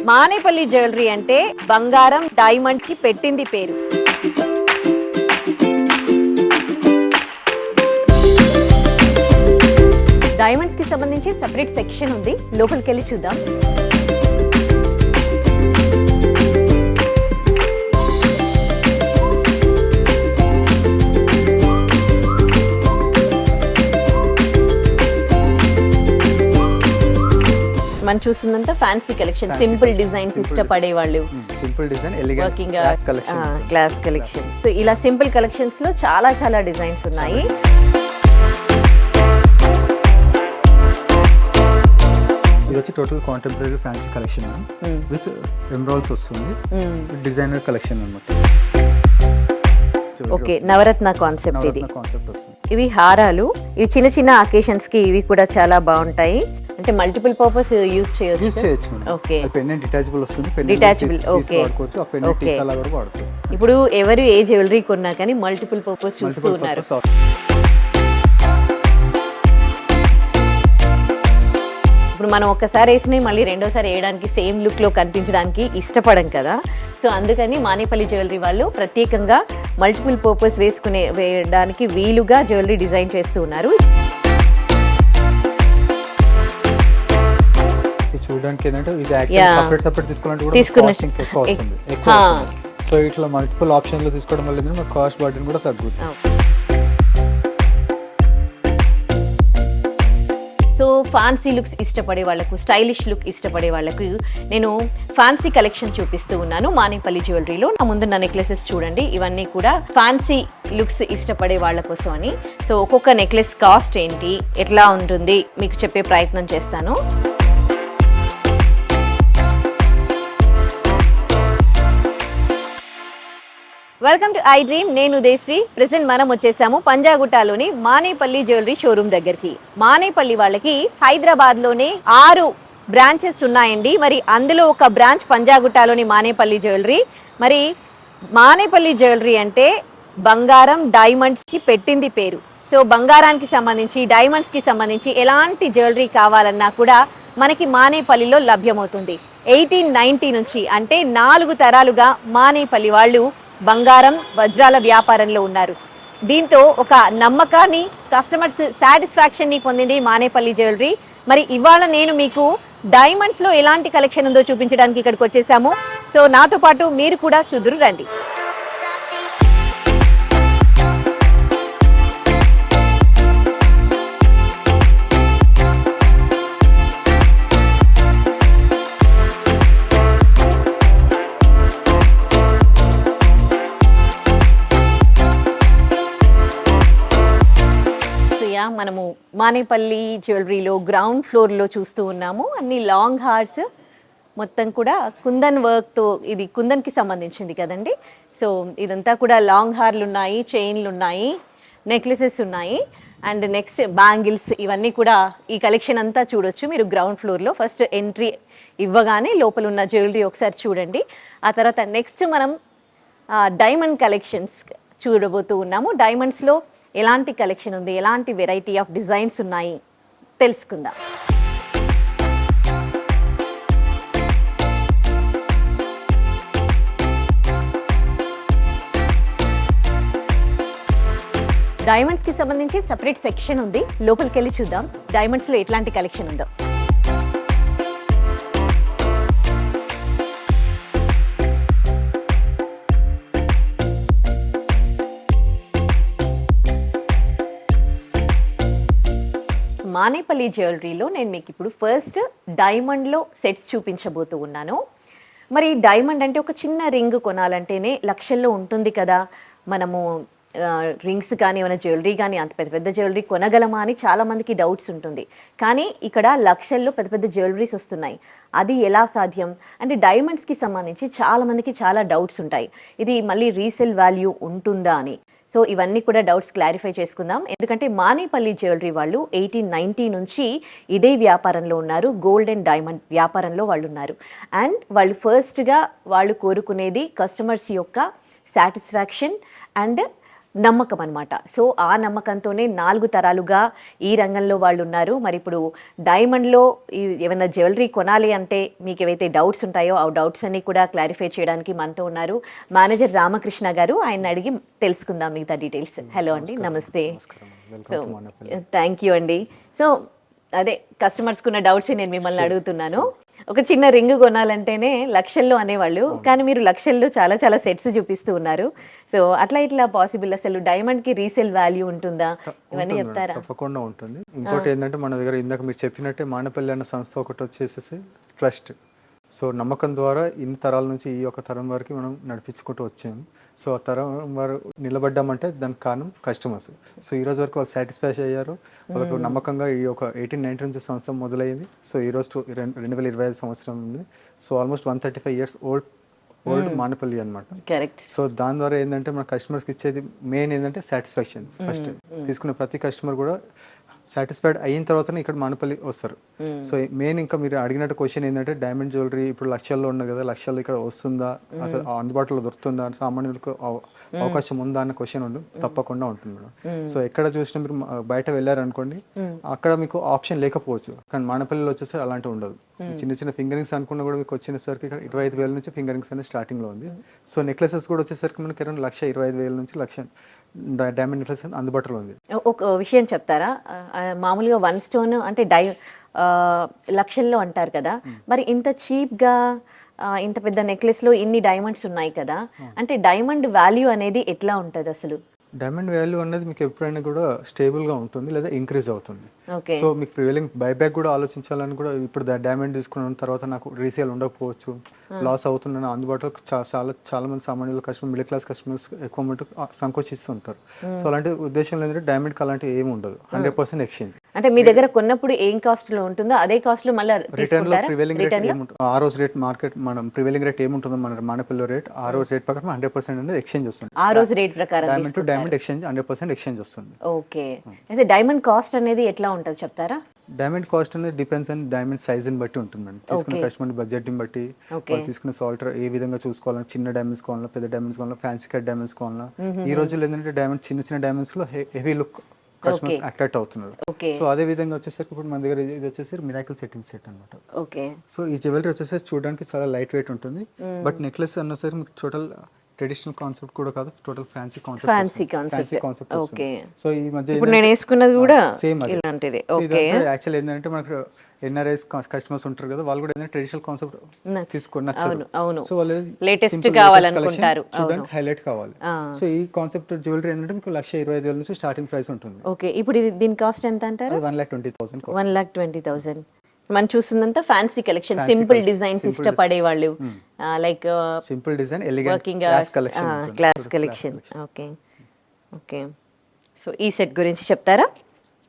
Manepalli jewellery అంటే బంగారం diamond కి పెట్టింది పేరు. డైమండ్స్ కి సంబంధించి సెపరేట్ సెక్షన్ ఉంది, లోపలికి వెళ్ళి చూద్దాం. మనం చూస్తుందంతా ఫ్యాన్సీ కలెక్షన్, సింపుల్ డిజైన్స్ ఇష్టపడే వాళ్ళు, simple design, elegant class collection. So ఇలా సింపుల్ కలెక్షన్స్ లో చాలా చాలా డిజైన్స్ ఉన్నాయి. ఇది వచ్చి total contemporary fancy collection with emeralds వస్తుంది, డిజైనర్ కలెక్షన్ అన్నమాట. ఓకే, నవరత్న కాన్సెప్ట్ ఇది. ఇవి హారాలు, ఇవి చిన్న చిన్న అకేషన్స్ కి ఇవి కూడా చాలా బాగుంటాయి. అంటే మల్టిపుల్ పర్పస్ యూజ్ చేయొచ్చు. ఓకే, పెండెంట్ డిటాచబుల్ వస్తుంది, డిటాచబుల్. ఓకే, ఇప్పుడు ఎవరు ఏ జ్యువెలరీ కొన్నా కానీ మల్టిపుల్ పర్పస్ చూస్తూ ఉన్నారు. ఇప్పుడు మనం ఒక్కసారి వేసినవి మళ్ళీ రెండోసారి వేయడానికి, సేమ్ లుక్ లో కనిపించడానికి ఇష్టపడం కదా. సో అందుకని మానేపల్లి జ్యువెలరీ వాళ్ళు ప్రత్యేకంగా మల్టిపుల్ పర్పస్ వేయడానికి వీలుగా జ్యువెలరీ డిజైన్ చేస్తూ ఉన్నారు. చూడడానికి ఏంటంటే ఇది యాక్చువల్లీ సెపరేట్ తీసుకోవాలంటే కూడా కాస్టింగ్ ఎక్కువ అవుతుంది. సో ఇట్లా మల్టిపుల్ ఆప్షన్లు తీసుకోవడం వల్ల ఏంటంటే మన కాస్ట్ బర్డెన్ కూడా తగ్గుతుంది. సో ఫ్యాన్సీ లుక్స్ ఇష్టపడే వాళ్ళకు, స్టైలిష్ లుక్ ఇష్టపడే వాళ్ళకు నేను ఫ్యాన్సీ కలెక్షన్ చూపిస్తూ ఉన్నాను మానేపల్లి జ్యువెలరీలో. నా ముందున్న నెక్లెసెస్ చూడండి, ఇవన్నీ కూడా ఫ్యాన్సీ లుక్స్ ఇష్టపడే వాళ్ళ కోసం అని. సో ఒక్కొక్క నెక్లెస్ కాస్ట్ ఏంటి, ఎట్లా ఉంటుంది మీకు చెప్పే ప్రయత్నం చేస్తాను. Welcome to I dream. నేను ఉదయశ్రీ. ప్రెసెంట్ మనం వచ్చేసాము పంజాగుట్టలోని మానేపల్లి జ్యువెలరీ షోరూమ్ దగ్గరికి. మానేపల్లి వాళ్ళకి హైదరాబాద్లోనే 6 బ్రాంచెస్ ఉన్నాయండి. మరి అందులో ఒక బ్రాంచ్ పంజాగుట్టలోని మానేపల్లి జ్యువెలరీ. మరి మానేపల్లి జ్యువెలరీ అంటే బంగారం డైమండ్స్కి పెట్టింది పేరు. సో బంగారానికి సంబంధించి, డైమండ్స్కి సంబంధించి ఎలాంటి జ్యువెలరీ కావాలన్నా కూడా మనకి మానేపల్లిలో లభ్యమవుతుంది. 1890 నుంచి అంటే 4 తరాలుగా మానేపల్లి వాళ్ళు బంగారం, వజ్రాల వ్యాపారంలో ఉన్నారు. దీంతో ఒక నమ్మకాన్ని, కస్టమర్స్ సాటిస్ఫాక్షన్ని పొందింది మానేపల్లి జ్యువెలరీ. మరి ఇవాళ నేను మీకు డైమండ్స్లో ఎలాంటి కలెక్షన్ ఉందో చూపించడానికి ఇక్కడికి వచ్చేసాము. సో నాతో పాటు మీరు కూడా చూదురు రండి. మనము మానేపల్లి జ్యువెలరీలో గ్రౌండ్ ఫ్లోర్లో చూస్తూ ఉన్నాము. అన్ని లాంగ్ హార్స్, మొత్తం కూడా కుందన్ వర్క్తో, ఇది కుందన్కి సంబంధించింది కదండి. సో ఇదంతా కూడా లాంగ్ హార్లు ఉన్నాయి, చైన్లు ఉన్నాయి, నెక్లెసెస్ ఉన్నాయి, అండ్ నెక్స్ట్ బ్యాంగిల్స్, ఇవన్నీ కూడా ఈ కలెక్షన్ అంతా చూడొచ్చు మీరు గ్రౌండ్ ఫ్లోర్లో. ఫస్ట్ ఎంట్రీ ఇవ్వగానే లోపల ఉన్న జ్యువెలరీ ఒకసారి చూడండి. ఆ తర్వాత నెక్స్ట్ మనం డైమండ్ కలెక్షన్స్ చూడబోతూ ఉన్నాము. డైమండ్స్లో ఎలాంటి కలెక్షన్ ఉంది, ఎలాంటి వెరైటీ ఆఫ్ డిజైన్స్ ఉన్నాయి తెలుసుకుందాం. డైమండ్స్కి సంబంధించి సెపరేట్ సెక్షన్ ఉంది, లోపలికి వెళ్ళి చూద్దాం డైమండ్స్లో ఎట్లాంటి కలెక్షన్ ఉందో. మానేపల్లి జ్యువెలరీలో నేను మీకు ఇప్పుడు ఫస్ట్ డైమండ్లో సెట్స్ చూపించబోతూ ఉన్నాను. మరి డైమండ్ అంటే ఒక చిన్న రింగ్ కొనాలంటేనే లక్షల్లో ఉంటుంది కదా. మనము రింగ్స్ కానీ ఏమైనా జ్యువెలరీ కానీ అంత పెద్ద పెద్ద జ్యువెలరీ కొనగలమా అని చాలామందికి డౌట్స్ ఉంటుంది. కానీ ఇక్కడ లక్షల్లో పెద్ద పెద్ద జ్యువెలరీస్ వస్తున్నాయి. అది ఎలా సాధ్యం అంటే డైమండ్స్కి సంబంధించి చాలామందికి చాలా డౌట్స్ ఉంటాయి. ఇది మళ్ళీ రీసేల్ వాల్యూ ఉంటుందా అని. సో ఇవన్నీ కూడా డౌట్స్ క్లారిఫై చేసుకుందాం. ఎందుకంటే మానేపల్లి జ్యువెలరీ వాళ్ళు 1890 నుంచి ఇదే వ్యాపారంలో ఉన్నారు, గోల్డ్ అండ్ డైమండ్ వ్యాపారంలో వాళ్ళు ఉన్నారు. అండ్ వాళ్ళు ఫస్ట్గా వాళ్ళు కోరుకునేది కస్టమర్స్ యొక్క సాటిస్ఫాక్షన్ అండ్ నమ్మకం అనమాట. సో ఆ నమ్మకంతోనే 4 తరాలుగా ఈ రంగంలో వాళ్ళు ఉన్నారు. మరి ఇప్పుడు డైమండ్లో ఏమైనా జ్యువెలరీ కొనాలి అంటే మీకు ఏవైతే డౌట్స్ ఉంటాయో ఆ డౌట్స్ అన్ని కూడా క్లారిఫై చేయడానికి మనతో ఉన్నారు మేనేజర్ రామకృష్ణ గారు. ఆయన అడిగి తెలుసుకుందాం మిగతా డీటెయిల్స్. హలో అండి, నమస్తే. సో థ్యాంక్ యూ అండి. సో అదే కస్టమర్స్కి ఉన్న డౌట్స్ నేను మిమ్మల్ని అడుగుతున్నాను. ఒక చిన్న రింగ్ కొనాలంటేనే లక్షల్లో అనేవాళ్ళు, కానీ మీరు లక్షల్లో చాలా చాలా సెట్స్ చూపిస్తూ ఉన్నారు. సో అట్లా ఇట్లా పాసిబుల్? అసలు డైమండ్ కి రీసేల్ వాల్యూ ఉంటుందా? ఇవన్నీ చెప్తారా? తప్పకుండా ఉంటుంది. ఇంకోటి ఏంటంటే మన దగ్గర ఇందాక మీరు చెప్పినట్టే మానేపల్లి అన్న సంస్థ ఒకటి వచ్చేసేసి ట్రస్ట్. సో నమ్మకం ద్వారా ఇన్ని తరాల నుంచి ఈ ఒక తరం వరకు మనం నడిపించుకుంటూ వచ్చాము. సో ఆ తరం వారు నిలబడ్డామంటే దానికి కారణం కస్టమర్స్. సో ఈ రోజు వరకు వాళ్ళు సాటిస్ఫై అయ్యారు. వాళ్ళకు నమ్మకంగా ఈ ఒక 1890 నుంచి సంస్థ మొదలైంది. సో ఈ రోజు 2025 సంవత్సరం ఉంది. So almost 135 years old Manepalli అనమాట. కరెక్ట్. సో దాని ద్వారా ఏంటంటే మన కస్టమర్స్కి ఇచ్చేది మెయిన్ ఏంటంటే సాటిస్ఫాక్షన్. ఫస్ట్ తీసుకునే ప్రతి కస్టమర్ కూడా సాటిస్ఫైడ్ అయిన తర్వాతనే ఇక్కడ మానేపల్లి వస్తారు. సో మెయిన్ ఇంకా మీరు అడిగినట్టు క్వశ్చన్ ఏంటంటే డైమండ్ జ్యువెలరీ ఇప్పుడు లక్షల్లో ఉన్నది కదా, లక్షల్లో ఇక్కడ వస్తుందా, అసలు అందుబాటులో దొరుకుతుందా, సామాన్యులకు అవకాశం ఉందా అన్న క్వశ్చన్ తప్పకుండా ఉంటుంది మేడం. సో ఎక్కడ చూసినా మీరు బయట వెళ్ళారనుకోండి, అక్కడ మీకు ఆప్షన్ లేకపోవచ్చు, కానీ మానేపల్లిలో వచ్చేసరికి అలాంటివి ఉండదు. చిన్న చిన్న ఫింగరింగ్స్ అనుకున్నా కూడా మీకు వచ్చేసరికి ఇక్కడ 25,000 నుంచి ఫింగరింగ్స్ అనేది స్టార్టింగ్ లో ఉంది. సో నెక్లెసెస్ కూడా వచ్చేసరికి మనకి అరౌండ్ 1,25,000 నుంచి 1,00,000 డైమండ్ నెక్లెస్ అందుబాటులో ఉంది. ఒక విషయం చెప్తారా? మామూలుగా 1 స్టోన్ అంటే లక్షల్లో అంటారు కదా, మరి ఇంత చీప్గా ఇంత పెద్ద నెక్లెస్లో ఇన్ని డైమండ్స్ ఉన్నాయి కదా, అంటే డైమండ్ వాల్యూ అనేది ఎట్లా ఉంటుంది అసలు? డైమండ్ వాల్యూ అనేది మీకు ఎప్పుడైనా కూడా స్టేబుల్గా ఉంటుంది లేదా ఇంక్రీజ్ అవుతుంది. ఓకే. సో మీకు ప్రివైలింగ్ బైబ్యాక్ కూడా ఆలోచించాలని కూడా ఇప్పుడు డైమండ్ తీసుకున్న తర్వాత నాకు రీసేల్ ఉండకపోవచ్చు, లాస్ అవుతుందని అందుబాటులో చాలా మంది సామాన్యుల కస్టమర్, మిడిల్ క్లాస్ కస్టమర్స్ ఎక్కువ మటుకు సంకోచిస్తుంటారు. సో అలాంటి ఉద్దేశంలో ఏంటంటే డైమండ్కి అలాంటివి ఏమి ఉండదు, 100% ఎక్స్చేంజ్. అంటే మీ దగ్గర కొన్నప్పుడు ఏం కాస్ట్ లో ఉంటుందో అదే కాస్ట్ లో మళ్ళీ రిటర్న్ లో ప్రివైలింగ్ రేట్ ఏముంటుంది, ఆ రోజు రేట్ మార్కెట్ మనం ప్రివైలింగ్ రేట్ ఏముంటుందో మన మానేపల్లి రేట్ ఆ రోజు రేట్ ప్రకారం 100% అనేది ఎక్స్చేంజ్ వస్తుంది. ఆ రోజు రేట్ ప్రకారం diamond to diamond exchange 100% exchange వస్తుంది. ఓకే. అయితే డైమండ్ కాస్ట్ అనేది ఎట్లా ఉంటుంది చెప్తారా? డైమండ్ కాస్ట్ అనేది డిపెండ్స్ అండ్ డైమండ్ సైజ్ ని బట్టి ఉంటుంది మేడం. తీసుకున్న కస్టమర్ బడ్జెట్ ని బట్టి, వాళ్ళు తీసుకున్న సాల్టర్ ఏ విధంగా చూసుకోవాలని, చిన్న డైమండ్స్ కావాలా, పెద్ద డైమండ్స్ కావాలా, ఫ్యాన్సీ కట్ డైమండ్స్ కావాలా. ఈ రోజుల్లో ఏంటంటే డైమండ్ చిన్న డైమండ్స్ లో హెవీ లుక్ కస్టమర్స్ అట్రాక్ట్ అవుతున్నారు. సో అదే విధంగా వచ్చేసరికి ఇప్పుడు మన దగ్గర ఇది వచ్చేసరికి మిరాకిల్ సెట్టింగ్ సెట్ అనమాట. ఓకే. సో ఈ జ్యువెలరీ వచ్చేసరికి చూడడానికి చాలా లైట్ వెయిట్ ఉంటుంది, బట్ నెక్లెస్ అన్నసరికి మీకు టోటల్ ట్రెడిషనల్ కాన్సెప్ట్ కూడా కాదు, total fancy concept. Okay. So ఈ మధ్య ఇప్పుడు నేను వేసుకున్నది కూడా సేమ్ ఇలాంటిది. ఓకే. యాక్చువల్ ఏంటంటే మనకు ఎన్ఆర్ఐస్ కస్టమర్స్ ఉంటారు కదా, వాళ్ళు కూడా ఏంటంటే ట్రెడిషనల్ కాన్సెప్ట్ తీసుకొని నచ్చారు. సో వాళ్ళు లేటెస్ట్ కావాలనుకుంటారు, చూడడానికి హైలైట్ కావాలి. సో ఈ కాన్సెప్ట్ జ్యువెలరీ ఏంటంటే మీకు 1,25,000 నుంచి స్టార్టింగ్ ప్రైస్ ఉంటుంది. ఓకే. ఇప్పుడు దీని కాస్ట్ ఎంత అంటారు? 1,20,000. 1,20,000. మనం చూస్తుందంతా ఫ్యాన్సీ కలెక్షన్, సింపుల్ డిజైన్స్ ఇష్టపడే వాళ్ళు, like simple design, elegant class collection. Okay. Okay. So ఈ సెట్ గురించి చెప్తారా?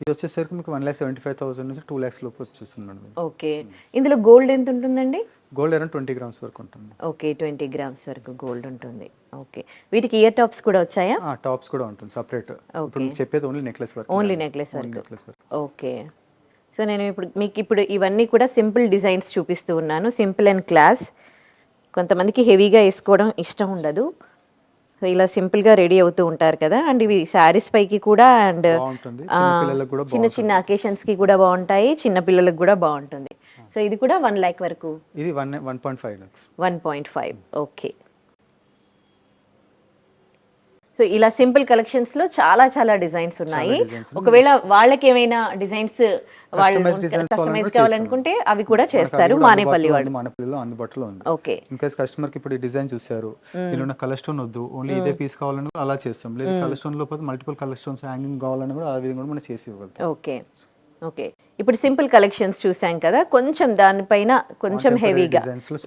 ఇది వచ్చేసరికి మీకు 1,75,000 నుంచి 2 lakhs లోపు వచ్చేస్తుంది మేడం. ఓకే. ఇందులో గోల్డ్ ఎంత ఉంటుందండి? గోల్డ్ అరౌండ్ 20 grams వరకు ఉంటుంది. ఓకే, 20 grams వరకు గోల్డ్ ఉంటుంది. ఓకే. వీటికి ఇయర్ టాప్స్ కూడా వచ్చాయా? టాప్స్ కూడా ఉంటుంది సెపరేట్. ఇప్పుడు చెప్పేది ఓన్లీ నెక్లెస్ వరకు. ఓన్లీ నెక్లెస్ వరకు. ఓకే. సో నేను ఇప్పుడు ఇవన్నీ కూడా సింపుల్ డిజైన్స్ చూపిస్తూ ఉన్నాను, సింపుల్ అండ్ క్లాస్. కొంతమందికి హెవీగా వేసుకోవడం ఇష్టం ఉండదు, సో ఇలా సింపుల్గా రెడీ అవుతూ ఉంటారు కదా. అండ్ ఇవి శారీస్ పైకి కూడా, అండ్ చిన్న చిన్న అకేషన్స్కి కూడా బాగుంటాయి, చిన్న పిల్లలకు కూడా బాగుంటుంది. సో ఇది కూడా 1 lakh వరకు. ఇది 1.5 lakhs. 1.5. ఓకే. సో ఇలా సింపుల్ కలెక్షన్స్ లో చాలా చాలా డిజైన్స్ ఉన్నాయి. ఒకవేళ వాళ్ళకి ఏమైనా డిజైన్స్ కస్టమైజ్ కావాలనుకుంటే అవి కూడా చేస్తారు మానేపల్లి వాళ్ళు. మానేపల్లిలో అందుబాటులో ఉంది. ఓకే. ఇంకా కస్టమర్ కి ఇప్పుడు ఈ డిజైన్ చూసారు, ఇలా కలర్ స్టోన్ వద్దు, ఓన్లీ ఇదే పీస్ కావాలని అలా చేస్తాం. లేదు కలర్ స్టోన్ లోపల మల్టిపుల్ కలర్ స్టోన్స్ హ్యాంగింగ్ కావాలని కూడా ఆ విధంగా కూడా మనం చేసి ఇవ్వగలుగుతాం. ఓకే. ఓకే. ఇప్పుడు సింపుల్ కలెక్షన్స్ చూసాం కదా, కొంచెం దానిపైన కొంచెం హెవీగా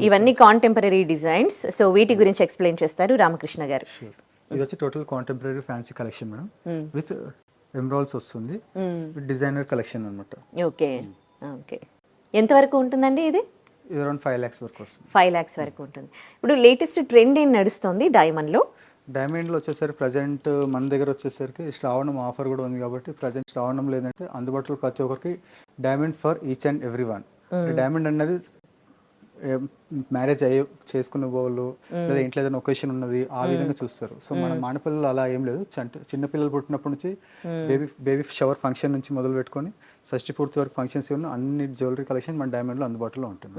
ఇవన్నీ కాంటెంపరీ డిజైన్స్. సో వీటి గురించి ఎక్స్ప్లెయిన్ చేస్తారు రామకృష్ణ గారు. ఇది వచ్చి total contemporary fancy collection madam, with emeralds వస్తుంది, విత్ డిజైనర్ కలెక్షన్ అన్నమాట. ఓకే. ఓకే. ఎంత వరకు ఉంటుందండి ఇది? అరౌండ్ 5 lakhs వరకు వస్తుంది. 5 lakhs వరకు ఉంటుంది. ఇప్పుడు లేటెస్ట్ ట్రెండ్ ఏం నడుస్తుంది డైమండ్లో? డైమండ్లో వచ్చేసరికి ప్రజెంట్ మన దగ్గర వచ్చేసరికి శ్రావణం ఆఫర్ కూడా ఉంది కాబట్టి ప్రజెంట్ శ్రావణంలో ఏంటంటే అందుబాటులో ప్రతి ఒక్కరికి diamond for each and every one. Diamond అన్నది మ్యారేజ్ అయ్యి చేసుకున్న వాళ్ళు లేదా ఇంట్లో ఏదైనా ఒకేషన్ ఉన్నది ఆ విధంగా చూస్తారు. సో మన మానపల్లిలో అలా ఏం లేదు. చిన్న పిల్లలు పుట్టినప్పటి నుంచి బేబీ షవర్ ఫంక్షన్ నుంచి మొదలు పెట్టుకొని షష్టి పూర్తి వరకు ఫంక్షన్స్ అన్ని జ్యువెలరీ కలెక్షన్ మన డైమండ్లో అందుబాటులో ఉంటుంది.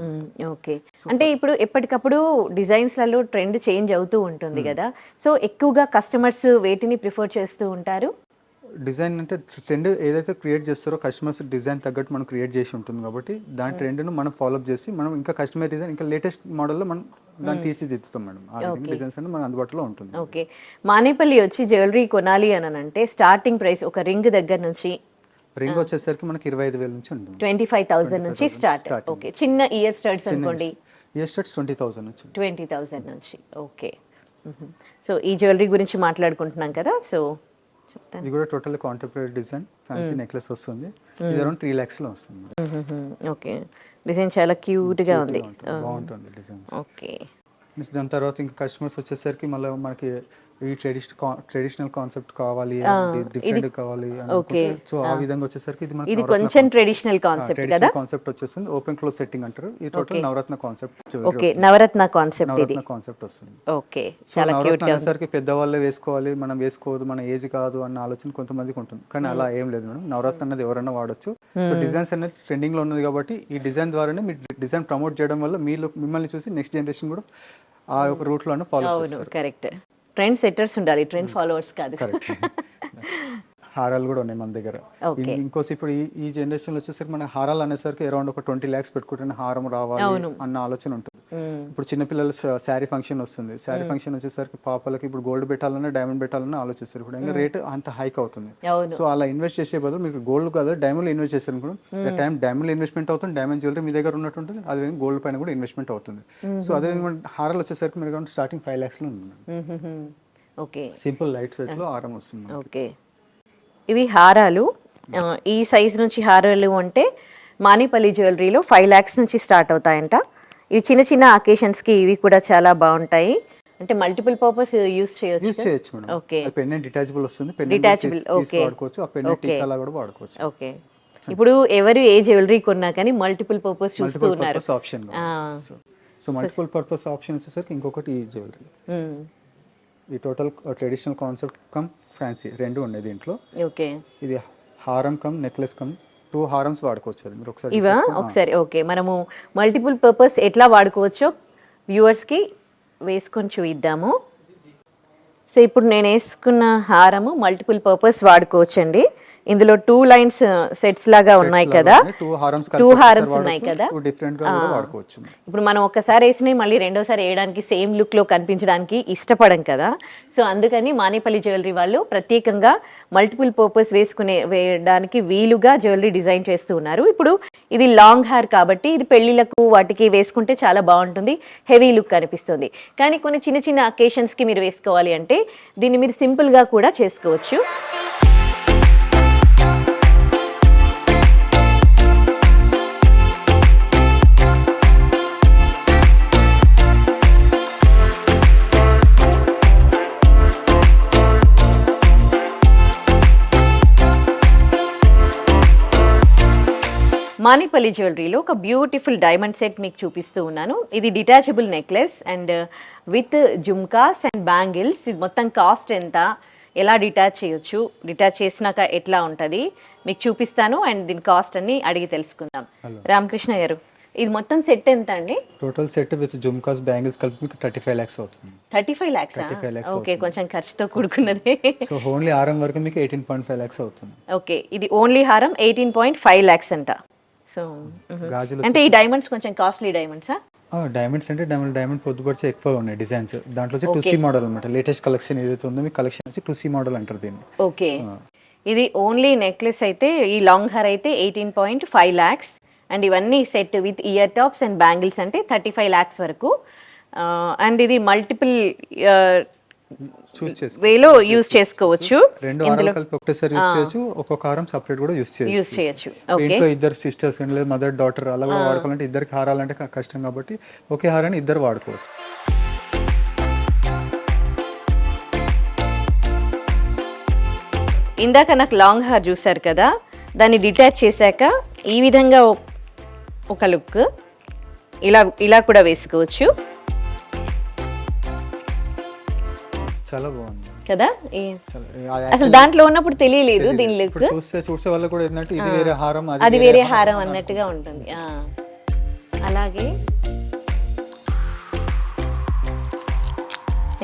ఓకే, అంటే ఇప్పుడు ఎప్పటికప్పుడు డిజైన్స్లలో ట్రెండ్ చేంజ్ అవుతూ ఉంటుంది కదా, సో ఎక్కువగా కస్టమర్స్ వేటిని ప్రిఫర్ చేస్తూ ఉంటారు? డిజైన్ అంటే ట్రెండ్ ఏదైతే క్రియేట్ చేస్తారో కస్టమర్స్ డిజైన్ తగ్గట్టు మనం క్రియేట్ చేసి ఉంటుంది కాబట్టి దాని ట్రెండ్ను మనం ఫాలోఅప్ చేసి మనం ఇంకా కస్టమర్ డిజైన్ ఇంకా లేటెస్ట్ మోడల్లో మనం దాన్ని తీర్చిదిద్దుతాం మేడం. ఆ విధంగా డిజైన్స్ అన్ని మన అందుబాటులో ఉంటుంది. ఓకే, మానేపల్లి వచ్చి జ్యువెలరీ కొనాలి అని అంటే స్టార్టింగ్ ప్రైస్ ఒక రింగ్ దగ్గర నుంచి రింగ్ వచ్చేసరికి మనకి 25,000 నుంచి ఉంటుంది. 25,000 నుంచి స్టార్ట్. ఓకే, చిన్న ఇయర్ స్టడ్స్ అనుకోండి, ఇయర్ స్టడ్స్ 20,000 నుంచి 20,000 నుంచి. ఓకే, సో ఈ జ్యువెలరీ గురించి మాట్లాడుకుంటున్నాం కదా, సో ఇది కూడా total contemporary design fancy necklace వస్తుంది. ఇది అరౌండ్ 3 lakhs లో వస్తుంది. ఓకే, డిజైన్ చాలా క్యూట్ గా ఉంది, బాగుంటుంది డిజైన్. ఓకే, దాని తర్వాత ఇంకా కస్టమర్స్ వచ్చేసరికి మళ్ళీ మనకి ఈ ట్రెడిషనల్ కాన్సెప్ట్ కావాలి, డిఫరెంట్ కావాలి, సో ఆ విధంగా వచ్చేసరికి ఇది కొంచెం ట్రెడిషనల్ కాన్సెప్ట్ కదా, కాన్సెప్ట్ వచ్చేస్తుంది. ఓపెన్ క్లోజ్ సెట్టింగ్ అంటారు. ఇది టోటల్ నవరత్న కాన్సెప్ట్. ఓకే, నవరత్న కాన్సెప్ట్, ఇది నవరత్న కాన్సెప్ట్ వస్తుంది. ఓకే, చాలా క్యూట్ గా వచ్చేసరికి పెద్దవాళ్ళే వేసుకోవాలి, మనం వేసుకోవద్దు, మన ఏజ్ కాదు అన్న ఆలోచన కొంతమందికి ఉంటుంది. కానీ అలా ఏం లేదు మేడం. నవరత్న అనేది ఎవరైనా వాడొచ్చు. సో డిజైన్స్ అనేది ట్రెండింగ్ లో ఉన్నది కాబట్టి ఈ డిజైన్ ద్వారానే మీ డిజైన్ ప్రమోట్ చేయడం వల్ల మిమ్మల్ని చూసి నెక్స్ట్ జనరేషన్ కూడా ఆ ఒక రూట్ లోనే ఫాలో చేస్తారు. కరెక్ట్, ట్రెండ్ సెట్టర్స్ ఉండాలి, ట్రెండ్ ఫాలోవర్స్ కాదు. హారాలు కూడా ఉన్నాయి మన దగ్గర. ఇంకోసి ఇప్పుడు ఈ జనరేషన్ వచ్చేసరికి మన హారాలు అనేసరికి అరౌండ్ ఒక 20 lakhs పెట్టుకుంటే హారం రావాలి అన్న ఆలోచన ఉంటుంది. ఇప్పుడు చిన్నపిల్లలు శారీ ఫంక్షన్ వస్తుంది. శారీ ఫంక్షన్ వచ్చేసరికి పాపలకి ఇప్పుడు గోల్డ్ పెట్టాలన్నా డైమండ్ పెట్టాలన్నా ఆలోచిస్తారు. ఇప్పుడు ఇంకా రేట్ అంత హైక్ అవుతుంది. సో అలా ఇన్వెస్ట్ చేసే బదులు మీకు గోల్డ్ కాదు డైమండ్ ఇన్వెస్ట్ చేస్తారు అనుకోండి, టైం డైమండ్ ఇన్వెస్ట్మెంట్ అవుతుంది, డైమండ్ జ్యువెలరీ మీ దగ్గర ఉన్నట్టు ఉంటుంది, అదేవిధంగా గోల్డ్ పైన కూడా ఇన్వెస్ట్మెంట్ అవుతుంది. సో అదేవిధంగా హారాలు వచ్చేసరికి మీరు స్టార్టింగ్ 5 lakhs లో ఉంది. ఓకే, సింపుల్ లైట్ వెయిట్ లో హారం వస్తుంది. ఓకే, ఇవి హారాలు. ఈ సైజ్ నుంచి హారాలు అంటే మానేపల్లి జ్యువెలరీలో 5 lakhs నుంచి స్టార్ట్ అవుతాయంట. ఇవి చిన్న చిన్న అకేషన్స్కి ఇవి కూడా చాలా బాగుంటాయి. అంటే మల్టిపుల్ పర్పస్ యూస్ చేయొచ్చు మేడం. ఓకే, పెండెంట్ డిటాచబుల్ వస్తుంది. డిటాచబుల్. ఓకే, వాడుకోవచ్చు. ఆ పెండెంట్ టీకాలా కూడా వాడుకోవచ్చు. ఓకే, ఇప్పుడు ఎవరు ఏ జ్యువెలరీ కొన్నా కానీ మల్టిపుల్ పర్పస్ చూస్తూ ఉన్నారు. Option so multiple purpose option వచ్చేసరికి ఇంకొకటి ఈ జ్యువెలరీ. ఈ total traditional concept come fancy రెండు ఉన్నాయి దీంట్లో. ఓకే, ఇది హారం కమ్ నెక్లెస్ కమ్ 2 హారమ్స్ వాడుకోవచ్చు. మీరు ఒకసారి ఇవా ఒకసారి. ఓకే, మనము మల్టిపుల్ పర్పస్ ఎట్లా వాడుకోవచ్చో వ్యూవర్స్కి వేసుకొని చూద్దాము. సో ఇప్పుడు నేను వేసుకున్న హారము మల్టిపుల్ పర్పస్ వాడుకోవచ్చండి. ఇందులో 2 lines సెట్స్ లాగా ఉన్నాయి కదా, 2 హారమ్స్ ఉన్నాయి కదా, ఇప్పుడు మనం ఒక్కసారి వేసినవి మళ్ళీ రెండోసారి వేయడానికి సేమ్ లుక్ లో కనిపించడానికి ఇష్టపడం కదా. సో అందుకని మానేపల్లి జ్యువెలరీ వాళ్ళు ప్రత్యేకంగా మల్టిపుల్ పర్పస్ వేయడానికి వీలుగా జ్యువెలరీ డిజైన్ చేస్తూ ఉన్నారు. ఇప్పుడు ఇది లాంగ్ హెయిర్ కాబట్టి ఇది పెళ్లిలకు వాటికి వేసుకుంటే చాలా బాగుంటుంది, హెవీ లుక్ అనిపిస్తుంది. కానీ కొన్ని చిన్న చిన్న అకేషన్స్కి మీరు వేసుకోవాలి అంటే దీన్ని మీరు సింపుల్గా కూడా చేసుకోవచ్చు. మానేపల్లి జ్యువెలరీలో ఒక బ్యూటిఫుల్ డైమండ్ సెట్ మీకు చూపిస్తూ ఉన్నాను. ఇది detachable necklace and with jhumkas and bangles. ఇది మొత్తం కాస్ట్ ఎంత, ఎలా డిటాచ్ చేయొచ్చు, డిటాచ్ చేసినాక ఎట్లా ఉంటుంది మీకు చూపిస్తాను అండ్ దీని కాస్ట్ అన్ని అడిగి తెలుసుకుందాం. రామకృష్ణ గారు, ఇది మొత్తం సెట్ ఎంత అండి? Total set with jhumkas bangles కలిపి మీకు 35 lakhs అవుతుంది. 35 lakhs? ఓకే, కొంచెం ఖర్చుతో కూడుకున్నది. సో ఓన్లీ హారం వరకు మీకు 18.5 lakhs అవుతుంది. ఓకే, ఇది ఓన్లీ హారం 18.5 lakhs అంట. సో అంటే ఈ డైమండ్స్ కొంచెం కాస్ట్లీ డైమండ్సా? డైమండ్స్ అంటే డైమండ్ పొద్దుపరిచి ఎక్కువ ఉన్నాయి డిజైన్స్. దాంట్లో వచ్చి 2C మోడల్ అనమాట. లేటెస్ట్ కలెక్షన్ ఏదైతే ఉందో మీ కలెక్షన్ వచ్చి 2C మోడల్ అంటారు దీన్ని. ఓకే, ఇది ఓన్లీ నెక్లెస్ అయితే, ఈ లాంగ్ హెయిర్ అయితే 18.5 lakhs అండ్ ఇవన్నీ set with ear tops and bangles అంటే 35 lakhs వరకు. అండ్ ఇది మల్టిపుల్ వేలో యూజ్ చేసుకోవచ్చు. రెండు హారాలు కలిపి ఒకటేసారి యూజ్ చేయొచ్చు, ఒక్కొక్క హారం సెపరేట్ కూడా యూజ్ చేయొచ్చు. ఇంట్లో ఇద్దరు సిస్టర్స్ లేదా మదర్ డాటర్ అలా కూడా వాడుకోవాలంటే ఇద్దరికి హారాలంటే కష్టం కాబట్టి ఒకే హారాన్ని ఇద్దరు వాడుకోవచ్చు. ఇందాక నాకు లాంగ్ హెయిర్ చూసారు కదా, దాన్ని డిటాచ్ చేశాక ఈ విధంగా ఒక లుక్, ఇలా కూడా వేసుకోవచ్చు చాలా బాగుంది కదా. చాలా అసలు దాంట్లో ఉన్నప్పుడు తెలియలేదు దీని లుక్. చూసే వాళ్ళు కూడా ఏంటంటే ఇది వేరే హారం అది వేరే హారం అన్నట్టుగా ఉంటుంది. అలాగే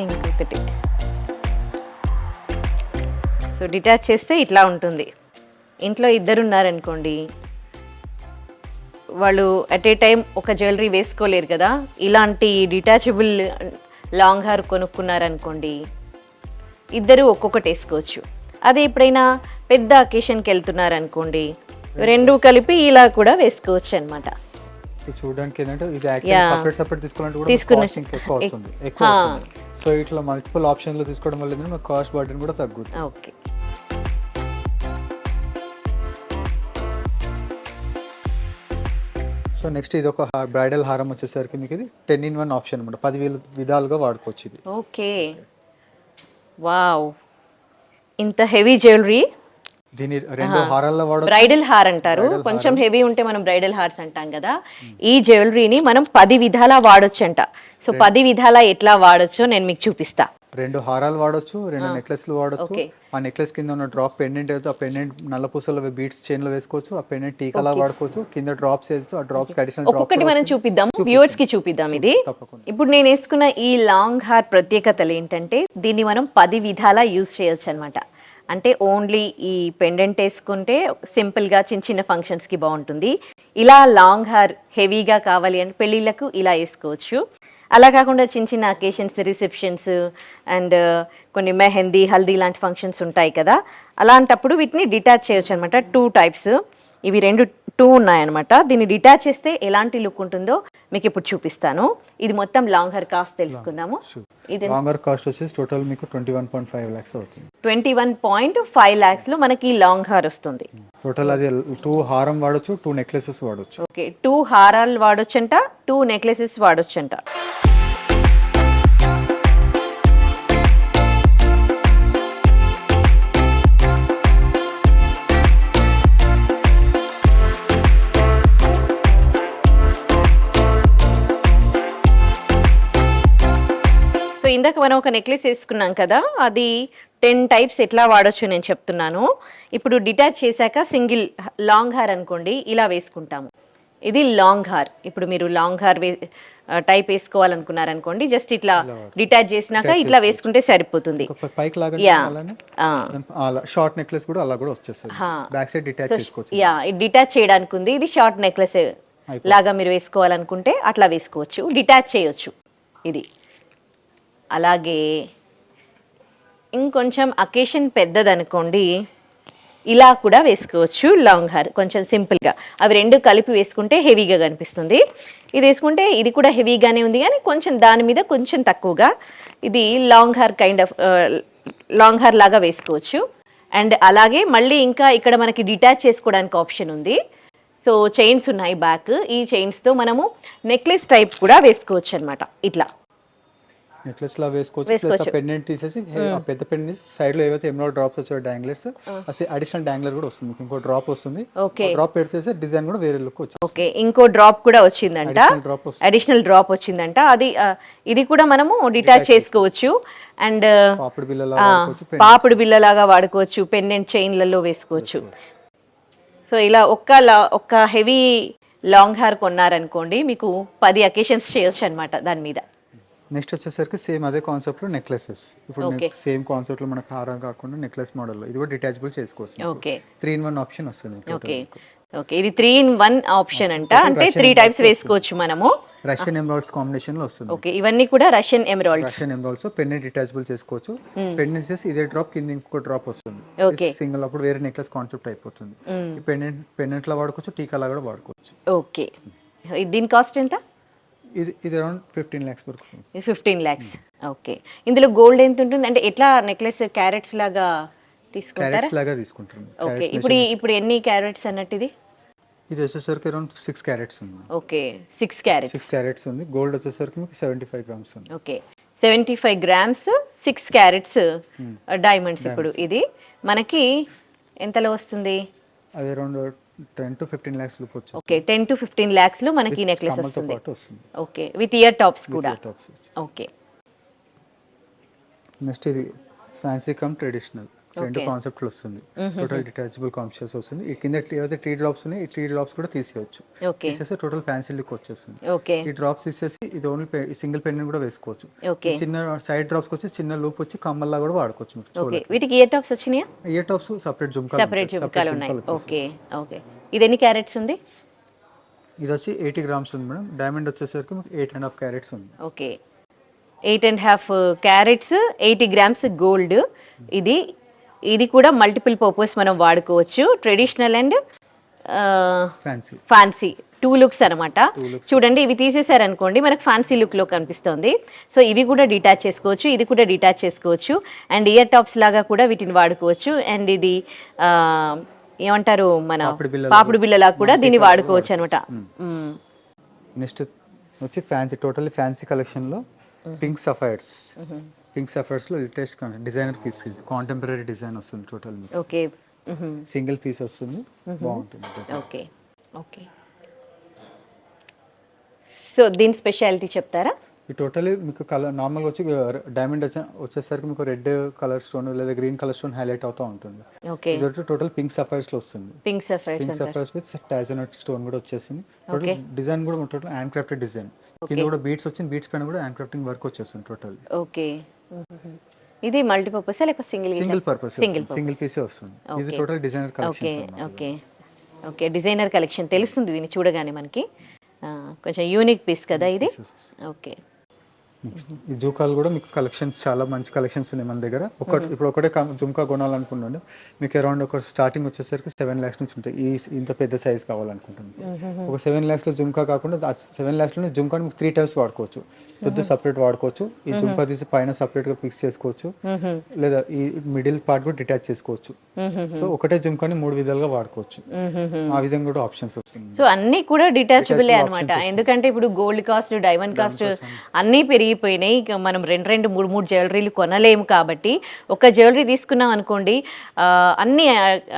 ఇంకొకటి సో డిటాచ్ చేస్తే ఇట్లా ఉంటుంది. ఇంట్లో ఇద్దరు ఉన్నారనుకోండి, వాళ్ళు అట్ ఏ టైం ఒక జ్యువెలరీ వేసుకోలేరు కదా. ఇలాంటి డిటాచబుల్ లాంగ్ హార్ కొనుక్కున్నారనుకోండి, ఇద్దరు ఒక్కొక్కటి వేసుకోవచ్చు. అదే ఎప్పుడైనా పెద్ద అకేషన్కి వెళ్తున్నారనుకోండి, రెండు కలిపి ఇలా కూడా వేసుకోవచ్చు అనమాట. సో చూడడానికి ఏంటంటే ఇది యాక్చువల్లీ సెపరేట్ తీసుకోవాలంటే కూడా కాస్టింగ్ ఎక్కువ అవుతుంది. సో ఇట్లా మల్టిపుల్ ఆప్షన్లు తీసుకోవడం వల్ల ఏంటంటే కాస్ట్ బర్డెన్ కూడా తగ్గుతుంది. ఓకే. సో నెక్స్ట్ ఇది ఒక బ్రైడల్ హారం వచ్చేసరికి మీకు ఇది 10-in-1 ఆప్షన్ అనమాట. 10 విధాలుగా వాడుకోవచ్చు ఇది. ఓకే, వావ్, ఇంత హెవీ జ్యువెలరీ. దీని రెండు హారాల్లో వాడవచ్చు. బ్రైడల్ హార్ అంటారు, కొంచెం హెవీ ఉంటే మనం బ్రైడల్ హార్స్ అంటాం కదా. ఈ జ్యువెలరీని మనం 10 విధాలా వాడొచ్చు అంట. సో 10 విధాలా ఎట్లా వాడొచ్చో నేను మీకు చూపిస్తా. 2 హారాలు వాడొచ్చు, 2 నెక్లెస్లు వాడొచ్చు. ఆ నెక్లెస్ కింద ఉన్న డ్రాప్ పెండెంట్ అయితే ఆ పెండెంట్ నల్ల పూసల బీడ్స్ చైన్ లో వేసుకోవచ్చు. ఆ పెండెంట్ టీకాలా వాడుకోవచ్చు. కింద డ్రాప్స్ వేస్తూ ఆ డ్రాప్స్ అడిషనల్ ఒక్కొక్కటి మనం చూపిద్దాం, వ్యూవర్స్ కి చూపిద్దాం. ఇది ఇప్పుడు నేను వేసుకున్న ఈ లాంగ్ హార్ ప్రత్యేకతలు ఏంటంటే దీన్ని మనం 10 విధాలా యూజ్ చేయొచ్చు అనమాట. అంటే ఓన్లీ ఈ పెండెంట్ వేసుకుంటే సింపుల్గా చిన్న చిన్న ఫంక్షన్స్కి బాగుంటుంది. ఇలా లాంగ్ హార్ హెవీగా కావాలి అంటే పెళ్ళిళ్ళకు ఇలా వేసుకోవచ్చు. అలా కాకుండా చిన్న చిన్న అకేషన్స్, రిసెప్షన్స్ అండ్ కొన్ని మెహందీ, హల్దీ లాంటి ఫంక్షన్స్ ఉంటాయి కదా, అలాంటప్పుడు వీటిని డిటాచ్ చేయొచ్చు అనమాట. 2 టైప్స్, ఇవి 2 ఉన్నాయన్నమాట. దీన్ని డిటాచ్ చేస్తే ఎలాంటి లుక్ ఉంటుందో మీకు ఇప్పుడు చూపిస్తాను. ఇది మొత్తం లాంగ్ హెయిర్ కాస్ట్ తెలుసుకుందాము. ఇది లాంగ్ హెయిర్ కాస్ట్ వచ్చేసి టోటల్ మీకు 21.5 lakhs అవుతుంది. 21.5 lakhs లో మనకి లాంగ్ హెయిర్ వస్తుంది. టోటల్ అది 2 హారం వాడొచ్చు, 2 నెక్లెసెస్ వాడొచ్చు. ఓకే, 2 హారాలు వాడొచ్చంట, 2 నెక్లెసెస్ వాడొచ్చంట. ఇందాక మనం ఒక నెక్లెస్ వేసుకున్నాం కదా, అది 10 టైప్స్ ఎట్లా వాడొచ్చు నేను చెప్తున్నాను. ఇప్పుడు డిటాచ్ చేశాక సింగిల్ లాంగ్ హార్ అనుకోండి, ఇలా వేసుకుంటాము. ఇది లాంగ్ హార్. ఇప్పుడు మీరు లాంగ్ హార్ టైప్ వేసుకోవాలనుకున్నారనుకోండి, జస్ట్ ఇట్లా డిటాచ్ చేసినాక ఇట్లా వేసుకుంటే సరిపోతుంది. పైకి లాగా షార్ట్ నెక్లెస్ కూడా అలా కూడా వచ్చేస్తుంది. బ్యాక్ సైడ్ డిటాచ్ చేసుకోవచ్చు. యా, డిటాచ్ చేయడానికి ఉంది. ఇది షార్ట్ నెక్లెస్ లాగా మీరు వేసుకోవాలనుకుంటే అట్లా వేసుకోవచ్చు, డిటాచ్ చేయొచ్చు ఇది. అలాగే ఇంకొంచెం అకేషన్ పెద్దదనుకోండి, ఇలా కూడా వేసుకోవచ్చు లాంగ్ హార్, కొంచెం సింపుల్గా. అవి 2 కలిపి వేసుకుంటే హెవీగా కనిపిస్తుంది. ఇది వేసుకుంటే ఇది కూడా హెవీగానే ఉంది, కానీ కొంచెం దాని మీద కొంచెం తక్కువగా. ఇది లాంగ్ హార్ కైండ్ ఆఫ్ లాంగ్ హార్ లాగా వేసుకోవచ్చు. అండ్ అలాగే మళ్ళీ ఇంకా ఇక్కడ మనకి డిటాచ్ చేసుకోవడానికి ఆప్షన్ ఉంది. సో చైన్స్ ఉన్నాయి బ్యాక్, ఈ చైన్స్తో మనము నెక్లెస్ టైప్ కూడా వేసుకోవచ్చు అనమాట. ఇట్లా నెక్లెస్ లా వేసుకోవచ్చు. పెండెంట్ తీసేసి ఆ పెద్ద పెండెంట్ సైడ్ లో ఏవైతే ఎమరాల్డ్ డ్రాప్స్ వచ్చాయో డాంగ్లర్స్, అడిషనల్ డాంగ్లర్ కూడా వస్తుంది. ఇంకో డ్రాప్ వస్తుంది. డ్రాప్ పెడితే డిజైన్ కూడా వేరే లుక్ వచ్చింది. ఓకే, ఇంకో డ్రాప్ కూడా వచ్చిందంట, అడిషనల్ డ్రాప్ వచ్చిందంట. అది ఇది కూడా మనము డిటాచ్ చేసుకోవచ్చు. అండ్ పాపిడి బిల్లలాగా వాడుకోవచ్చు, పెండెంట్ చైన్లలో వేసుకోవచ్చు. సో ఇలా ఒక్క హెవీ లాంగ్ హార్ కొన్నారనుకోండి, మీకు 10 అకేషన్స్ చేయొచ్చు అనమాట దాని మీద. నెక్స్ట్ వచ్చేసరికి సేమ్ అదే కాన్సెప్ట్ లో నెక్లెసెస్. ఇప్పుడు సేమ్ కాన్సెప్ట్ లో మనకు హారం కాకుండా నెక్లెస్ మోడల్ లో ఇది కూడా డిటాచబుల్ చేసుకోవచ్చు. ఓకే, 3-in-1 ఆప్షన్ వస్తుంది. ఓకే ఓకే, ఇది 3-in-1 ఆప్షన్ అంట. అంటే 3 టైప్స్ వేసుకోవచ్చు మనము. రష్యన్ ఎమరాల్డ్స్ కాంబినేషన్ లో వస్తుంది. ఓకే, ఇవన్నీ కూడా రష్యన్ ఎమరాల్డ్స్. పెండెంట్ డిటాచబుల్ చేసుకోవచ్చు. పెండెంట్ చేసి ఇదే డ్రాప్ కింద ఇంకో డ్రాప్ వస్తుంది. సింగిల్ అప్పుడు వేరే నెక్లెస్ కాన్సెప్ట్ అయిపోతుంది. పెండెంట్ లా వాడుకోవచ్చు, టీకా లా కూడా వాడుకోవచ్చు. ఓకే, దీని కాస్ట్ ఎంత? ఇది అరౌండ్ 15 lakhs వరకు. 15 lakhs. ఓకే, ఇందులో గోల్డ్ ఎంత ఉంటుంది? అంటే ఎట్లా నెక్లెస్ క్యారెట్స్ లాగా తీసుకుంటారా? క్యారెట్స్ లాగా తీసుకుంటారు. ఓకే, ఇప్పుడు ఎన్ని క్యారెట్స్ అన్నట్టు ఇది? ఇది వచ్చేసరికి అరౌండ్ 6 carats ఉంది. ఓకే, 6 carats ఉంది. గోల్డ్ వచ్చేసరికి మీకు 75 grams ఉంది. Okay, 75 grams 6 carats diamonds. ఇప్పుడు ఇది మనకి ఎంతలో వస్తుంది? అది అరౌండ్ 10 to 15 lakhs లోపు వచ్చేస్తుంది. ఓకే 10 to 15 lakhs లో మనకి నెక్లెస్ కమ్మలతో వస్తుంది. పాటు వస్తుంది. ఓకే విత్ ఇయర్ టాప్స్ కూడా. టాప్స్. ఓకే నెక్స్ట్ ఇది ఫ్యాన్సీ కమ్ ట్రెడిషనల్ రెండు కాన్సెప్ట్లు వస్తుంది. టోటల్ డిటాచబుల్ కాన్సెప్ట్స్ వస్తుంది. ఈ కింద ఏవైతే 3 డ్రాప్స్ ఉన్నాయి ఈ 3 డ్రాప్స్ కూడా తీసేయచ్చు. ఓకే తీసేస్తే టోటల్ ఫ్యాన్సీ లుక్ వచ్చేస్తుంది. ఓకే ఈ డ్రాప్స్ తీసేసి ఇది ఓన్లీ సింగిల్ పెన్ కూడా వేసుకోవచ్చు. ఓకే చిన్న సైడ్ డ్రాప్స్ వచ్చి చిన్న లూప్ వచ్చి కమ్మల్లా కూడా వాడుకోవచ్చు. ఓకే వీటికి ఇయర్ టాప్స్ వచ్చినాయా? ఇయర్ టాప్స్ సెపరేట్ జుమ్కాలు ఉన్నాయి. ఓకే ఓకే ఇది ఎన్ని క్యారెట్స్ ఉంది? ఇది వచ్చి 80 grams ఉంది మేడం. డైమండ్ వచ్చేసరికి 8.5 carats ఉంది. Okay 8.5 carats 80 grams gold. ఇది కూడా మల్టిపుల్ పర్పస్ మనం వాడుకోవచ్చు. ట్రెడిషనల్ అండ్ ఫ్యాన్సీ 2 లుక్స్ అనమాట. చూడండి ఇవి తీసేసారనుకోండి మనకు ఫ్యాన్సీ లుక్ లో కనిపిస్తుంది. సో ఇవి కూడా డిటాచ్ చేసుకోవచ్చు, ఇది కూడా డిటాచ్ చేసుకోవచ్చు. అండ్ ఇయర్ టాప్స్ లాగా కూడా వీటిని వాడుకోవచ్చు. అండ్ ఇది ఏమంటారు మన పాపుడు బిల్లలా కూడా దీన్ని వాడుకోవచ్చు అనమాట. నెక్స్ట్ వచ్చి ఫ్యాన్సీ టోటల్లీ ఫ్యాన్సీ కలెక్షన్ లో పింక్ సఫైర్స్. పింక్ సఫైర్స్ లో latest designer piece contemporary design వస్తుంది. టోటల్ ఓకే సింగిల్ పీస్ వస్తుంది. బాగుంటుంది. ఓకే ఓకే సో దీని స్పెషాలిటీ చెప్తారా? ఈ టోటలీ మీకు కలర్ నార్మల్గా వచ్చి డైమండ్ వచ్చేసరికి మీకు రెడ్ కలర్ స్టోన్ లేదా గ్రీన్ కలర్ స్టోన్ హైలైట్ అవుతూ ఉంటుంది. ఓకే ఇది వచ్చి టోటల్ పింక్ సఫైర్స్ లో వస్తుంది. పింక్ సఫైర్స్ విత్ టాజనట్ స్టోన్ కూడా వచ్చేసింది. టోటల్ డిజైన్ కూడా టోటల్ హ్యాండ్ క్రాఫ్టెడ్ డిజైన్. కింద కూడా బీట్స్ వచ్చింది. బీట్స్ పైన కూడా హ్యాండ్ క్రాఫ్టింగ్ వర్క్ వచ్చేస్తుంది టోటల్. ఓకే ఇది మల్టీపర్పస్ లేకపోతే సింగిల్ పర్పస్ సింగిల్ పీసే వస్తుంది. ఇది total designer collection. Okay okay designer collection తెలుస్తుంది దీన్ని చూడగానే మనకి. కొంచెం యూనిక్ పీస్ కదా ఇది. ఓకే ఈ జుంకాలు కూడా మీకు కలెక్షన్స్ చాలా మంచి కలెక్షన్స్ ఉన్నాయి మన దగ్గర. ఇప్పుడు ఒకటే జుంకా కొనాలనుకున్నాను మీకు అరౌండ్ ఒక స్టార్టింగ్ వచ్చేసరికి 7 lakhs నుంచి ఉంటాయి. ఇంత పెద్ద సైజ్ కావాలనుకుంటున్నాను. ఒక 7 lakhs లో జుంకా కాకుండా 7 lakhs లోనే జుంకా మీకు 3 types వాడుకోవచ్చు. దుద్దు సపరేట్ వాడుకోవచ్చు. ఈ జుంకా తీసి పైన సపరేట్ గా ఫిక్స్ చేసుకోవచ్చు. లేదా ఈ మిడిల్ పార్ట్ కూడా డిటాచ్ చేసుకోవచ్చు. సో ఒకటే జుంకాని 3 విధాలుగా వాడుకోవచ్చు. ఆ విధంగా కూడా ఆప్షన్స్ వస్తుంది. సో అన్ని కూడా డిటాచబుల్ అన్నమాట. ఎందుకంటే ఇప్పుడు గోల్డ్ కాస్ట్ డైమండ్ కాస్ట్ అన్ని పెరిగిపోయినాయి. ఇక మనం 2-3 జ్యువెలరీలు కొనలేము కాబట్టి ఒక జ్యువెలరీ తీసుకున్నాం అనుకోండి అన్ని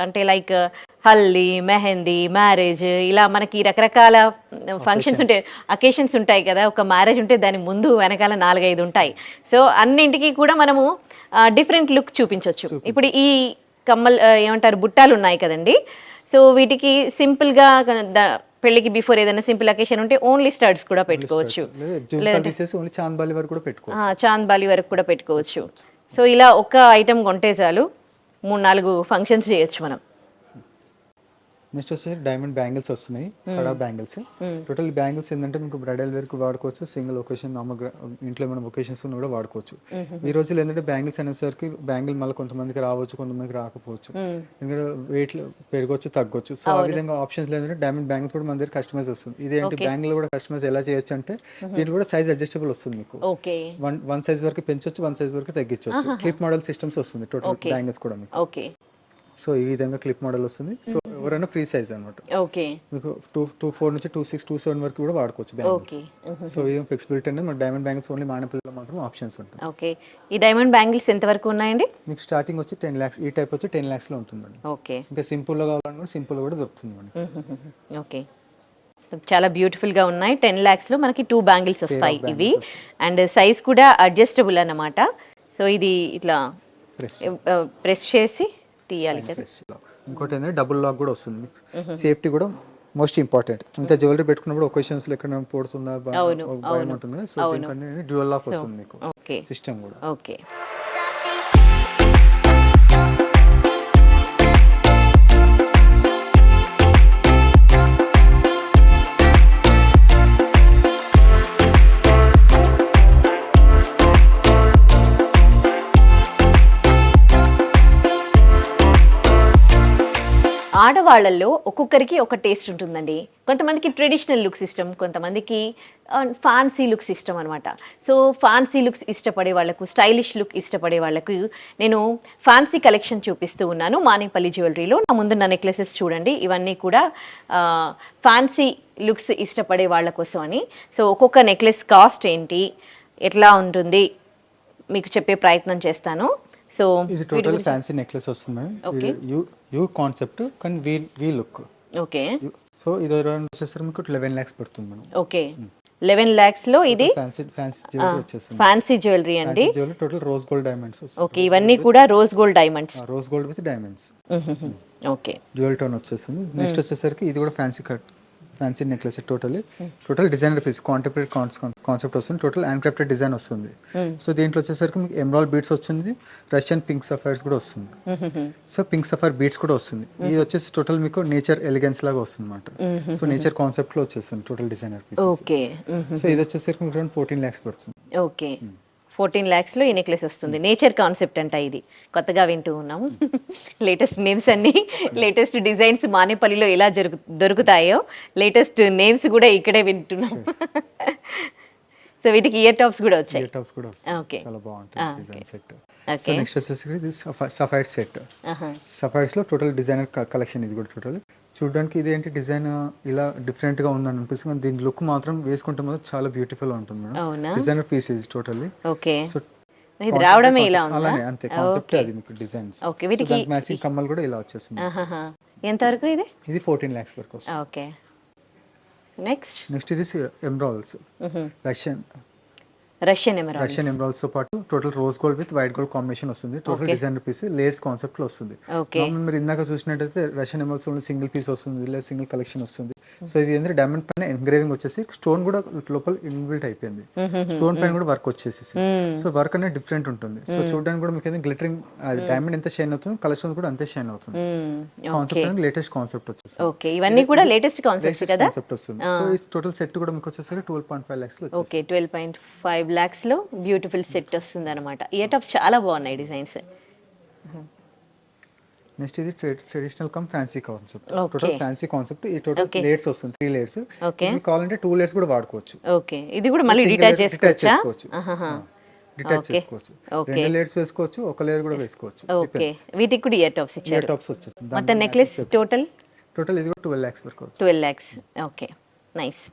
అంటే లైక్ హల్దీ, మెహందీ, మ్యారేజ్ ఇలా మనకి రకరకాల ఫంక్షన్స్ ఉంటాయి, అకేషన్స్ ఉంటాయి కదా. ఒక మ్యారేజ్ ఉంటే దాని ముందు వెనకాల 4-5 ఉంటాయి. సో అన్నింటికి కూడా మనము డిఫరెంట్ లుక్ చూపించవచ్చు. ఇప్పుడు ఈ కమ్మల్ ఏమంటారు బుట్టాలు ఉన్నాయి కదండి. సో వీటికి సింపుల్గా పెళ్లికి బిఫోర్ ఏదైనా సింపుల్ అకేషన్ ఉంటే ఓన్లీ స్టడ్స్ కూడా పెట్టుకోవచ్చు. చాంద్ బాలి వరకు కూడా పెట్టుకోవచ్చు. సో ఇలా ఒక ఐటమ్ కొంటే చాలు 3-4 ఫంక్షన్స్ చేయొచ్చు మనం. నెక్స్ట్ వచ్చేసి డైమండ్ బ్యాంగిల్స్ వస్తున్నాయి. కడా బ్యాంగిల్స్. టోటల్ బ్యాంగిల్స్ ఏంటంటే మీకు బ్రైడల్ వేర్కి వాడుకోవచ్చు. సింగిల్ ఒకేషన్ నార్మల్ ఇంట్లో ఏమైనా ఒకేషన్స్ కూడా వాడుకోవచ్చు. ఈ రోజుల్లో ఏంటంటే బ్యాంగిల్స్ అనేసరికి బ్యాంగిల్ మళ్ళీ కొంతమందికి రావచ్చు, కొంతమందికి రాకపోవచ్చు. ఎందుకంటే వెయిట్ పెరగవచ్చు, తగ్గొచ్చు. సో ఆ విధంగా ఆప్షన్స్ ఏంటంటే డైమండ్ బ్యాంగిల్స్ కూడా మన దగ్గర కస్టమైజ్ వస్తుంది. ఇదేంటి బ్యాంగిల్ కూడా కస్టమైజ్ ఎలా చేయొచ్చు అంటే దీంట్లో కూడా సైజ్ అడ్జస్టబుల్ వస్తుంది. మీకు 1 size వరకు పెంచొచ్చు, 1 size వరకు తగ్గించవచ్చు. క్లిప్ మోడల్ సిస్టమ్స్ వస్తుంది టోటల్ బ్యాంగిల్స్ కూడా మీకు. సో ఈ విధంగా క్లిప్ మోడల్ వస్తుంది. సో ఎవరైనా ఫ్రీ సైజ్ అనమాట. ఓకే మీకు 2.4 నుంచి 2.6, 2.7 వరకు కూడా వాడుకోవచ్చు బ్యాంగిల్స్. సో ఇది ఫ్లెక్సిబిలిటీ అనేది మన డైమండ్ బ్యాంగిల్స్ ఓన్లీ మానపల్లిలో మాత్రం ఆప్షన్స్ ఉంటాయి. ఓకే ఈ డైమండ్ బ్యాంగిల్స్ ఎంత వరకు ఉన్నాయండి? మీకు స్టార్టింగ్ వచ్చి 10 lakhs. ఈ టైప్ వచ్చి 10 lakhs లో ఉంటుంది మేడం. ఓకే ఇంకా సింపుల్ గా కావాలన్నా సింపుల్ కూడా దొరుకుతుంది మేడం. ఓకే చాలా బ్యూటిఫుల్ గా ఉన్నాయి. 10 lakhs లో మనకి 2 బ్యాంగిల్స్ వస్తాయి ఇవి. అండ్ సైజ్ కూడా అడ్జస్టబుల్ అన్నమాట. సో ఇది ఇట్లా ప్రెస్ చేసి తీయాలి కదా. ఇంకోటి ఏంటంటే డబుల్ లాక్ కూడా వస్తుంది. సేఫ్టీ కూడా మోస్ట్ ఇంపార్టెంట్. ఇంకా జ్యువెలరీ పెట్టుకున్నప్పుడు ఒకేషన్స్ లో ఎక్కడ పోడుతుందా భయం ఉంటుంది. సో దీనికన్నా డ్యూయల్ లాక్ వస్తుంది మీకు సిస్టమ్ కూడా. ఓకే ఆడవాళ్ళల్లో ఒక్కొక్కరికి ఒక టేస్ట్ ఉంటుందండి. కొంతమందికి ట్రెడిషనల్ లుక్స్ ఇష్టం, కొంతమందికి ఫ్యాన్సీ లుక్స్ ఇష్టం అనమాట. సో ఫ్యాన్సీ లుక్స్ ఇష్టపడే వాళ్ళకు, స్టైలిష్ లుక్ ఇష్టపడే వాళ్ళకు నేను ఫ్యాన్సీ కలెక్షన్ చూపిస్తూ ఉన్నాను మానేపల్లి జ్యువెలరీలో. నా ముందున్న నెక్లెసెస్ చూడండి, ఇవన్నీ కూడా ఫ్యాన్సీ లుక్స్ ఇష్టపడే వాళ్ళ కోసం అని. సో ఒక్కొక్క నెక్లెస్ కాస్ట్ ఏంటి, ఎట్లా ఉంటుంది మీకు చెప్పే ప్రయత్నం చేస్తాను. సో ఇది టోటల్ ఫ్యాన్సీ నెక్లెస్ వస్తుంది మేడం. యూ కాన్సెప్ట్ కానీ వి లుక్ ఓకే సో ఇది అరౌండ్ వచ్చేసరికి మీకు 11 lakhs పడుతుంది మేడం. ఓకే 11 lakhs లో ఇది ఫ్యాన్సీ జ్యువెలరీ వచ్చేస్తుంది. ఫ్యాన్సీ జ్యువెలరీ అండి. Jewellery total rose gold diamonds వస్తుంది. ఓకే ఇవన్నీ కూడా rose gold diamonds. Rose gold with diamonds. Okay dual tone వచ్చేస్తుంది. నెక్స్ట్ వచ్చేసరికి ఇది కూడా fancy necklace total designer piece contemporary concept వస్తుంది. టోటల్ హ్యాండ్ క్రాఫ్టెడ్ డిజైన్ వస్తుంది. సో దీంట్లో వచ్చేసరికి మీకు ఎమరాల్డ్ బీడ్స్ వచ్చింది, రష్యన్ పింక్ సఫైర్స్ కూడా వస్తుంది. సో పింక్ సఫైర్ బీడ్స్ కూడా వస్తుంది. ఇది వచ్చేసి టోటల్ మీకు నేచర్ ఎలిగెన్స్ లాగా వస్తుంది అనమాట. సో నేచర్ కాన్సెప్ట్ లో వచ్చేస్తుంది total designer piece. Okay so ఇది వచ్చేసరికి మీకు 14 lakhs పడుతుంది. ఓకే 14 lakhs లో ఈ నెక్లెస్ వస్తుంది. నేచర్ కాన్సెప్ట్ అంట ఇది, కొత్తగా వింటూ ఉన్నాము. లేటెస్ట్ నేమ్స్ అన్ని, లేటెస్ట్ డిజైన్స్ మానేపల్లిలో ఎలా దొరుకుతాయో లేటెస్ట్ నేమ్స్ కూడా ఇక్కడే వింటున్నాం. సో వీటికి ఇయర్ టాప్స్ కూడా వచ్చాయి. ఇయర్ టాప్స్ కూడా వస్తాయి. ఓకే చాలా బాగుంటుంది design set. So okay next వచ్చేసరికి ఇది సఫైర్ సెట్. సఫైర్స్ లో టోటల్ డిజైనర్ కలెక్షన్ ఇది కూడా టోటల్. చూడడానికి ఇది ఏంటి డిజైన్ ఇలా డిఫరెంట్ గా ఉందని అనిపిస్తుంది, కానీ దీని లుక్ మాత్రం వేసుకుంటే మాత్రం చాలా బ్యూటిఫుల్ గా ఉంటుంది మేడం. అవునా? డిజైనర్ పీస్ ఇది టోటల్లీ. ఓకే సో ఇది రావడమే ఇలా ఉందా? అలానే అంతే కాన్సెప్ట్ అది మీకు డిజైన్స్. ఓకే వీటికి మ్యాచింగ్ కమ్మలు కూడా ఇలా వచ్చేస్తుంది. ఎంత వరకు ఇది? ఇది 14 lakhs వరకు వస్తుంది. ఓకే నెక్స్ట్ ఇది emeralds Russian emerald. Russian emeralds తో పాటు total rose gold with white gold combination వస్తుంది. Total designer piece layers concept లో వస్తుంది. ఓకే మీరు ఇందాక చూసినట్టయితే రష్యన్ ఎమరాల్డ్స్ లో సింగిల్ పీస్ వస్తుంది, లేదా సింగిల్ కలెక్షన్ వస్తుంది. సో ఇది ఏంటంటే డైమండ్ పైన ఎంగ్రేవింగ్ వచ్చేసి స్టోన్ కూడా లోపల ఇన్బిల్ట్ అయిపోయింది. స్టోన్ పైన కూడా వర్క్ వచ్చేసి, సో వర్క్ అనేది డిఫరెంట్ ఉంటుంది. సో చూడడానికి కూడా మీకు గ్లిటరింగ్ డైమండ్ ఎంత షైన్ అవుతుంది, కలెక్షన్ కూడా అంతే షైన్ అవుతుంది. కాన్సెప్ట్ అనేది లేటెస్ట్ కాన్సెప్ట్ వచ్చేసి. ఓకే ఇవన్నీ కూడా లేటెస్ట్ కాన్సెప్ట్ కదా. కాన్సెప్ట్ వస్తుంది. సో ఈ టోటల్ సెట్ కూడా మీకు వచ్చేసరికి 12.5 lakhs లో. ఓకే 12.5 lakhs లో బ్యూటిఫుల్ సెట్ వస్తుంది అనమాట. ఇయర్ టాప్స్ చాలా బాగున్నాయి డిజైన్స్. నెక్స్ట్ ఇది traditional come fancy concept. Okay. Total fancy concept. ఈ టోటల్ లేయర్స్ వస్తుంది, 3 layers. ఓకే మీకు కావాలంటే 2 layers కూడా వాడుకోవచ్చు. ఓకే ఇది కూడా మళ్ళీ డిటాచ్ చేసుకోవచ్చా? డిటాచ్ చేసుకోవచ్చు. Okay. 2 layers వేసుకోవచ్చు, ఒక లేయర్ కూడా వేసుకోవచ్చు. ఓకే వీటికి కూడా ఇయర్ టాప్స్ ఇయర్ ఇచ్చారు. టాప్స్ వచ్చేస్తుంది. మొత్తం నెక్లెస్ టోటల్ టోటల్ ఇది కూడా 12 lakhs వరకు. 12 lakhs. Okay nice.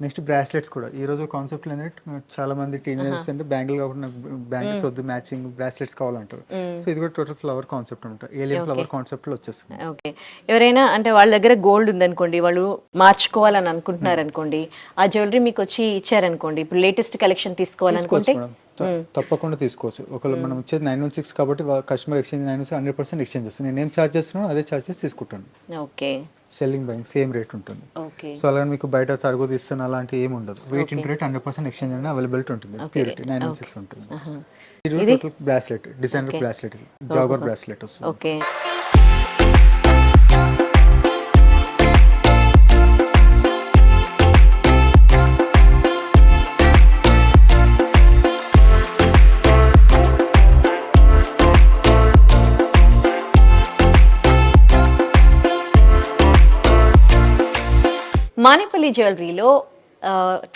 Next bracelets కూడా ఈ రోజు కాన్సెప్ట్ ఏంటంటే చాలా మంది టీనేజర్స్ అంటే బ్యాంగిల్ కాకుండా బ్యాంగిల్స్ వద్దు, మ్యాచింగ్ బ్రాస్లెట్స్ కావాలంటారు. సో ఇది కూడా టోటల్ ఫ్లవర్ కాన్సెప్ట్ అనమాట. ఏలియన్ ఫ్లవర్ కాన్సెప్ట్ లో వచ్చేస్తుంది. ఓకే ఎవరైనా అంటే వాళ్ళ దగ్గర గోల్డ్ ఉందనుకోండి, వాళ్ళు మార్చుకోవాలని అనుకుంటున్నారు అనుకోండి, ఆ జ్యువెలరీ మీకు వచ్చి ఇచ్చారనుకోండి, ఇప్పుడు లేటెస్ట్ కలెక్షన్ తీసుకోవాలనుకుంటే తప్పకుండా తీసుకోవచ్చు. ఒకవేళ మనం వచ్చేది 916 కాబట్టి కస్టమర్ ఎక్స్చేంజ్ 100% ఎక్స్చేంజ్ చేస్తాను. నేను ఏం ఛార్జ్ చేస్తున్నాను అదే ఛార్జెస్ తీసుకుంటాను. Okay selling buying same rate ఉంటుంది. ఓకే సో అలాగే మీకు బయట తరుగు తీస్తాను అలాంటి ఏమి ఉండదు. వెయిట్ ఇంటూ రేట్ 100% ఎక్స్చేంజ్ అనేది అవైలబిలిటీ ఉంటుంది. ప్యూరిటీ 916 ఉంటుంది. ఇది టోటల్ బ్రాస్లెట్, డిజైనర్ బ్రాస్లెట్, జాగర్ బ్రాస్లెట్ వస్తుంది. ఓకే మానేపల్లి జ్యువెలరీలో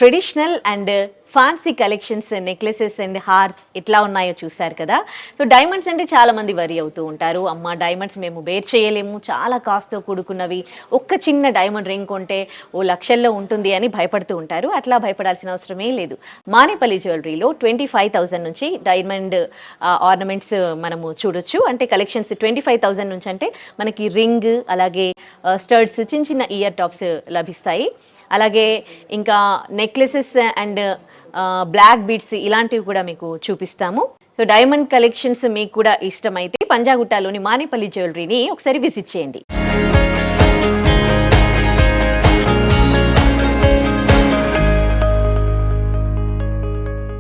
traditional and fancy collections, necklaces and హార్స్ ఎట్లా ఉన్నాయో చూస్తారు కదా. సో డైమండ్స్ అంటే చాలా మంది వరి అవుతూ ఉంటారు, అమ్మ డైమండ్స్ మేము బేర్ చేయలేము, చాలా కాస్ట్తో కూడుకున్నవి, ఒక్క చిన్న డైమండ్ రింగ్ కొంటే ఓ లక్షల్లో ఉంటుంది అని భయపడుతూ ఉంటారు. అట్లా భయపడాల్సిన అవసరమే లేదు. మానేపల్లి జ్యువెలరీలో 25,000 నుంచి డైమండ్ ఆర్నమెంట్స్ మనము చూడొచ్చు. అంటే కలెక్షన్స్ 25,000 నుంచి అంటే మనకి రింగ్, అలాగే స్టడ్స్, చిన్న చిన్న ఇయర్ టాప్స్ లభిస్తాయి. అలాగే ఇంకా నెక్లెసెస్ అండ్ బ్లాక్ బీడ్స్ ఇలాంటివి కూడా మీకు చూపిస్తాము. సో డైమండ్ కలెక్షన్స్ మీకు కూడా ఇష్టమైతే పంజాగుట్టలోని మానేపల్లి జ్యువెలరీని ఒకసారి విజిట్ చేయండి.